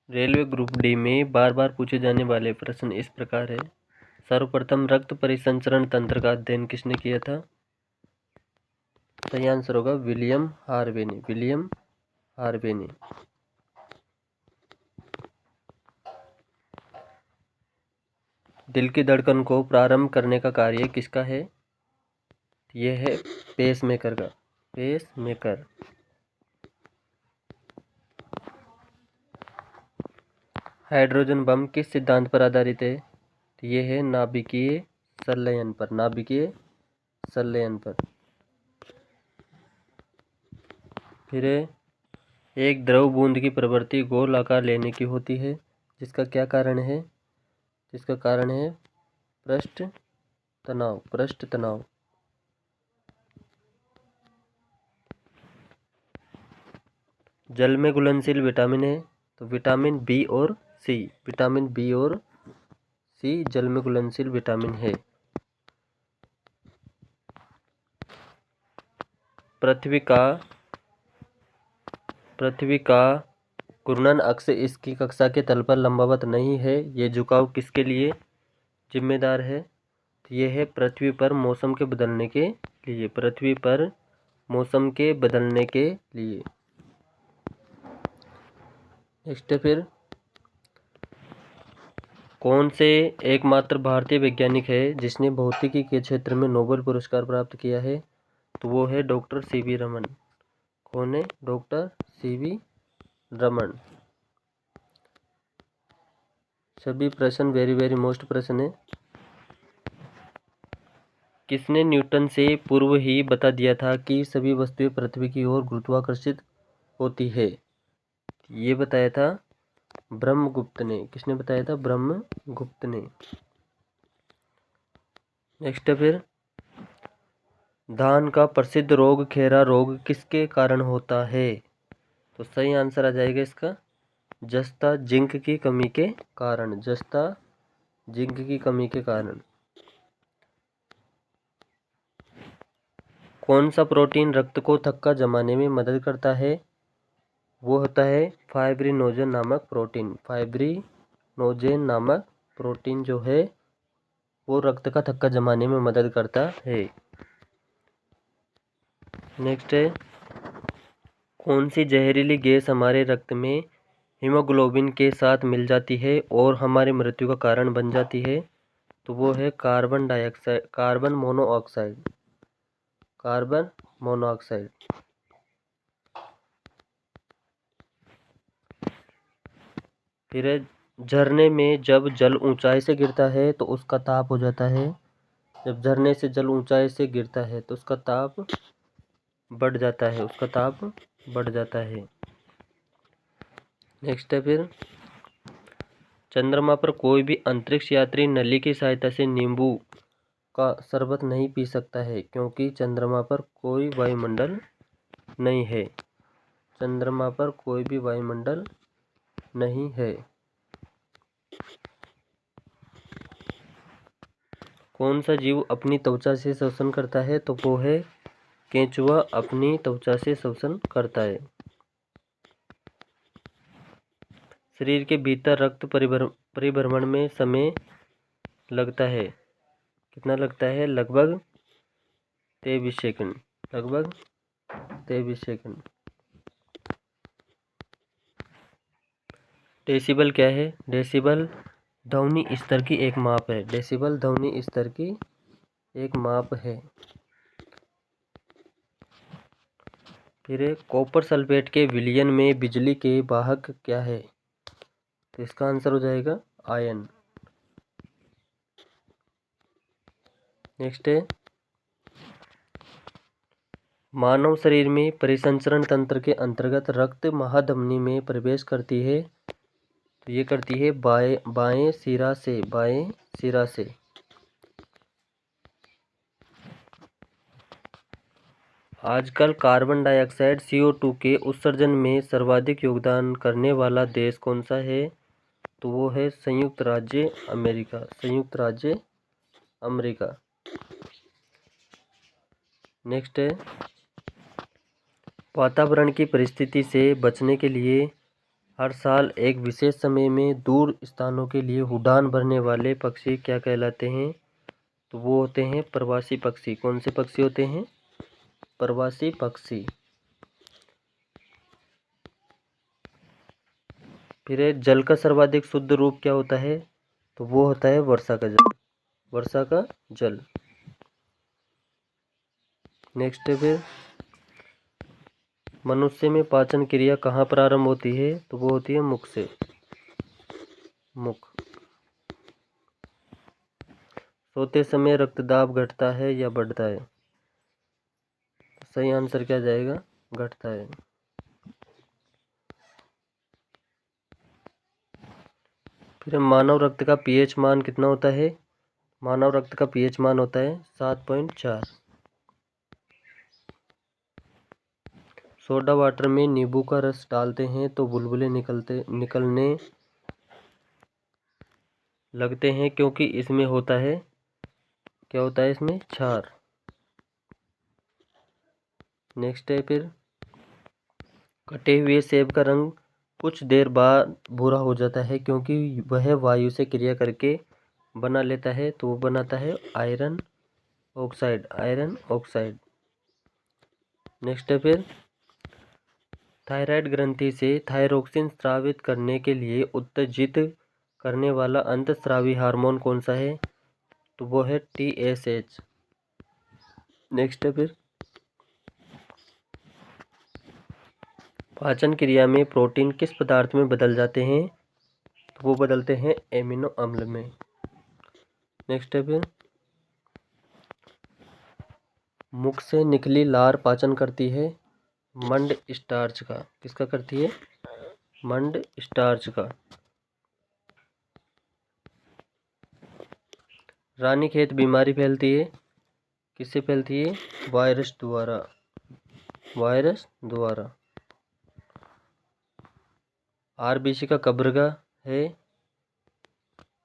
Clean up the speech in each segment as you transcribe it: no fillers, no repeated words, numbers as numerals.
Railway group D में बार बार पूछे जाने वाले प्रश्न इस प्रकार है। सर्वप्रथम रक्त परिसंचरण तंत्र का अध्ययन किसने किया था? सही आंसर होगा विलियम हार्वे ने। विलियम हार्वे ने। दिल की धड़कन को प्रारंभ करने का कार्य किसका है? यह है पेसमेकर का। पेसमेकर। हाइड्रोजन बम किस सिद्धांत पर आधारित है? यह है नाभिकीय संलयन पर। नाभिकीय संलयन पर। फिर एक द्रव बूंद की प्रवृत्ति गोल आकार लेने की होती है, जिसका क्या कारण है? जिसका कारण है पृष्ठ तनाव। पृष्ठ तनाव। जल में घुलनशील विटामिन है तो विटामिन बी और सी। विटामिन बी और सी जल में घुलनशील विटामिन है। पृथ्वी का घूर्णन अक्ष इसकी कक्षा के तल पर लंबवत नहीं है। ये झुकाव किसके लिए जिम्मेदार है? यह है पृथ्वी पर मौसम के बदलने के लिए। पृथ्वी पर मौसम के बदलने के लिए। नेक्स्ट फिर कौन से एकमात्र भारतीय वैज्ञानिक है जिसने भौतिकी के क्षेत्र में नोबेल पुरस्कार प्राप्त किया है? तो वो है डॉक्टर सी.वी. रमन। कौन है? डॉक्टर सी.वी. रमन। सभी प्रश्न वेरी वेरी मोस्ट प्रश्न है। किसने न्यूटन से पूर्व ही बता दिया था कि सभी वस्तुएं पृथ्वी की ओर गुरुत्वाकर्षित होती है? ये बताया था ब्रह्मगुप्त ने। किसने बताया था? ब्रह्मगुप्त ने। नेक्स्ट फिर धान का प्रसिद्ध रोग खैरा रोग किसके कारण होता है? तो सही आंसर आ जाएगा इसका जस्ता जिंक की कमी के कारण। जस्ता जिंक की कमी के कारण। कौन सा प्रोटीन रक्त को थक्का जमाने में मदद करता है? वो होता है फाइब्रिनोजन नामक प्रोटीन। फाइब्रिनोजेन नामक प्रोटीन जो है वो रक्त का थक्का जमाने में मदद करता है। नेक्स्ट है कौन सी जहरीली गैस हमारे रक्त में हीमोग्लोबिन के साथ मिल जाती है और हमारी मृत्यु का कारण बन जाती है? तो वो है carbon dioxide. Carbon monoxide. Carbon monoxide. फिर झरने में जब जल ऊंचाई से गिरता है तो उसका ताप हो जाता है। जब झरने से जल ऊंचाई से गिरता है तो उसका ताप बढ़ जाता है। उसका ताप बढ़ जाता है। नेक्स्ट है फिर चंद्रमा पर कोई भी अंतरिक्ष यात्री नली की सहायता से नींबू का शरबत नहीं पी सकता है, क्योंकि चंद्रमा पर कोई वायुमंडल नहीं है। चंद्रमा पर कोई भी वायुमंडल नहीं है। कौन सा जीव अपनी त्वचा से श्वसन करता है? तो वो है केंचुआ अपनी त्वचा से श्वसन करता है। शरीर के भीतर रक्त परिभ्रमण में समय लगता है। कितना लगता है? लगभग 23 सेकंड। लगभग 23 सेकंड। डेसिबल क्या है? डेसिबल ध्वनि स्तर की एक माप है। डेसिबल ध्वनि स्तर की एक माप है। फिर कॉपर सल्फेट के विलयन में बिजली के वाहक क्या है? तो इसका आंसर हो जाएगा आयन। नेक्स्ट है मानव शरीर में परिसंचरण तंत्र के अंतर्गत रक्त महाधमनी में प्रवेश करती है तो ये करती है बाएं सिरा से। बाएं सिरा से। आजकल कार्बन डाइऑक्साइड CO2 के उत्सर्जन में सर्वाधिक योगदान करने वाला देश कौन सा है? तो वो है संयुक्त राज्य अमेरिका। संयुक्त राज्य अमेरिका। नेक्स्ट है वातावरण की परिस्थिति से बचने के लिए हर साल एक विशेष समय में दूर स्थानों के लिए उड़ान भरने वाले पक्षी क्या कहलाते हैं? तो वो होते हैं प्रवासी पक्षी। कौन से पक्षी होते हैं? प्रवासी पक्षी। फिर जल का सर्वाधिक शुद्ध रूप क्या होता है? तो वो होता है वर्षा का जल। वर्षा का जल। नेक्स्ट है फिर मनुष्य में पाचन क्रिया कहाँ प्रारंभ होती है? तो वो होती है मुख से। मुख। सोते समय रक्तदाब घटता है या बढ़ता है? सही आंसर क्या जाएगा? घटता है। फिर मानव रक्त का पीएच मान कितना होता है? मानव रक्त का पीएच मान होता है 7.4। सोडा वाटर में नींबू का रस डालते हैं तो बुलबुले निकलने लगते हैं क्योंकि इसमें होता है, क्या होता है इसमें? क्षार। नेक्स्ट है फिर कटे हुए सेब का रंग कुछ देर बाद भूरा हो जाता है क्योंकि वह वायु से क्रिया करके बना लेता है, तो वो बनाता है iron oxide. Iron oxide. Next है फिर थायराइड ग्रंथि से थायरोक्सिन स्रावित करने के लिए उत्तेजित करने वाला अंतःस्रावी हार्मोन कौन सा है? तो वो है TSH। नेक्स्ट है फिर पाचन क्रिया में प्रोटीन किस पदार्थ में बदल जाते हैं? तो वो बदलते हैं एमिनो अम्ल में। नेक्स्ट है फिर मुख से निकली लार पाचन करती है मंड स्टार्च का। किसका करती है? मंड स्टार्च का। रानीखेत बीमारी फैलती है किससे फैलती है? वायरस द्वारा। वायरस द्वारा। आरबीसी का कब्रगा है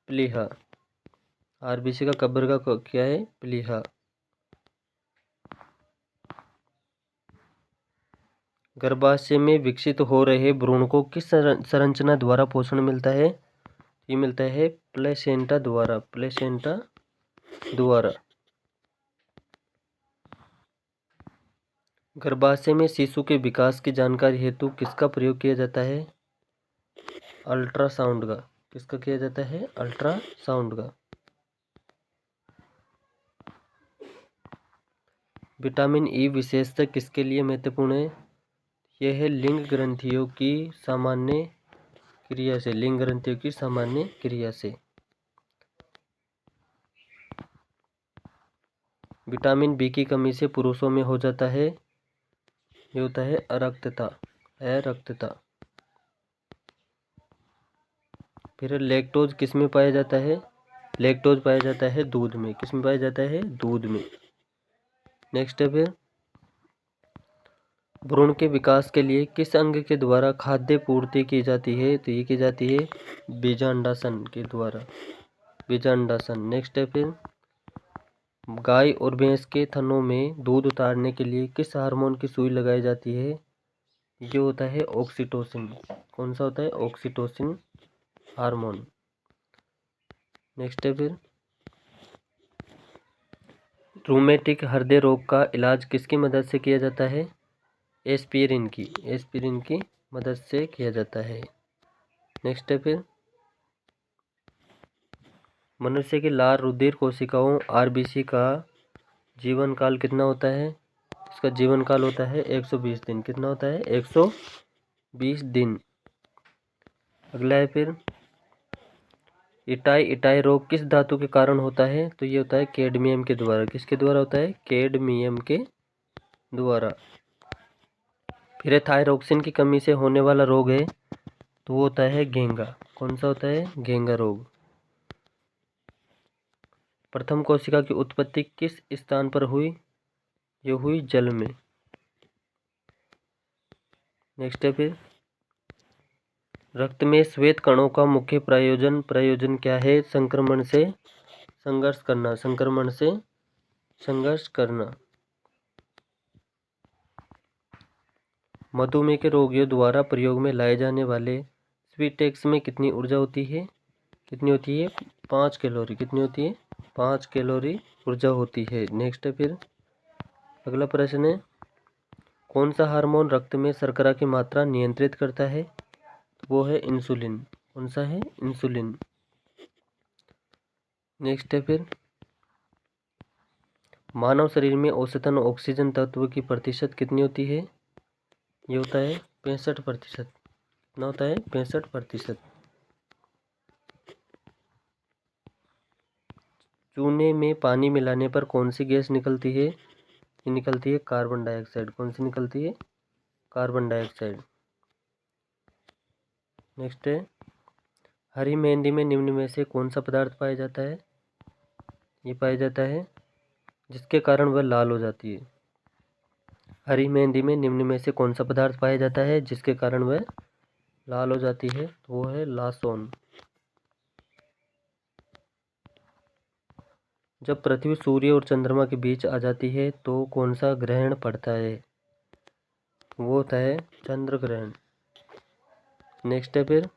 प्लीहा। आरबीसी का कब्रगा क्या है? प्लीहा। गर्भाशय में विकसित हो रहे भ्रूण को किस संरचना द्वारा पोषण मिलता है? ये मिलता है प्लेसेंटा द्वारा। प्लेसेंटा द्वारा। गर्भाशय में शिशु के विकास की जानकारी हेतु किसका प्रयोग किया जाता है? अल्ट्रासाउंड का। किसका किया जाता है? अल्ट्रासाउंड का। विटामिन ई विशेषता किसके लिए महत्वपूर्ण है? यह है लिंग ग्रंथियों की सामान्य क्रिया से। लिंग ग्रंथियों की सामान्य क्रिया से। विटामिन बी की कमी से पुरुषों में हो जाता है, ये होता है अरक्तता। अरक्तता। फिर लैक्टोज किस में पाया जाता है? लैक्टोज पाया जाता है दूध में। किस में पाया जाता है? दूध में। नेक्स्ट है फिर भ्रूण के विकास के लिए किस अंग के द्वारा खाद्य पूर्ति की जाती है? तो ये की जाती है बीजांडासन के द्वारा। बीजांडासन। नेक्स्ट है फिर गाय और भैंस के थनों में दूध उतारने के लिए किस हार्मोन की सुई लगाई जाती है? ये होता है ऑक्सीटोसिन। कौन सा होता है? Oxytocin hormone. नेक्स्ट है फिर रूमेटिक हृदय रोग का इलाज किसकी मदद से किया जाता है? एस्पिरिन की। एस्पिरिन की मदद से किया जाता है। नेक्स्ट है फिर मनुष्य की लार रुधिर कोशिकाओं आरबीसी का जीवन काल कितना होता है? इसका जीवन काल होता है 120 दिन। कितना होता है? 120 दिन। अगला है फिर इटाई इटाई रोग किस धातु के कारण होता है? तो ये होता है कैडमियम के द्वारा। किसके द्वारा होता है? कैडमियम के द्वारा। फिर थायरोक्सिन की कमी से होने वाला रोग है, तो वो होता है घेंगा। कौन सा होता है? घेंगा रोग। प्रथम कोशिका की उत्पत्ति किस स्थान पर हुई? ये हुई जल में। नेक्स्ट है फिर रक्त में श्वेत कणों का मुख्य प्रयोजन क्या है? संक्रमण से संघर्ष करना। संक्रमण से संघर्ष करना। मधुमेह के रोगियों द्वारा प्रयोग में लाए जाने वाले स्वीट टैक्स में कितनी ऊर्जा होती है? कितनी होती है? 5 कैलोरी। कितनी होती है? 5 कैलोरी ऊर्जा होती है। नेक्स्ट है फिर अगला प्रश्न है, कौन सा हार्मोन रक्त में शर्करा की मात्रा नियंत्रित करता है? वो है इंसुलिन। कौन सा है? इंसुलिन। नेक्स्ट है फिर मानव शरीर में औसतन ऑक्सीजन तत्व की प्रतिशत कितनी होती है? ये होता है 65%। कितना होता है? 65%। चूने में पानी मिलाने पर कौन सी गैस निकलती है? ये निकलती है कार्बन डाइऑक्साइड। कौन सी निकलती है? Carbon dioxide. नेक्स्ट है हरी मेहंदी में निम्न में से कौन सा पदार्थ पाया जाता है? ये पाया जाता है जिसके कारण वह लाल हो जाती है। हरी मेहंदी में निम्न में से कौन सा पदार्थ पाया जाता है जिसके कारण वह लाल हो जाती है? तो वो है लासोन। जब पृथ्वी सूर्य और चंद्रमा के बीच आ जाती है तो कौन सा ग्रहण पड़ता है? वो होता है चंद्र ग्रहण। नेक्स्ट है फिर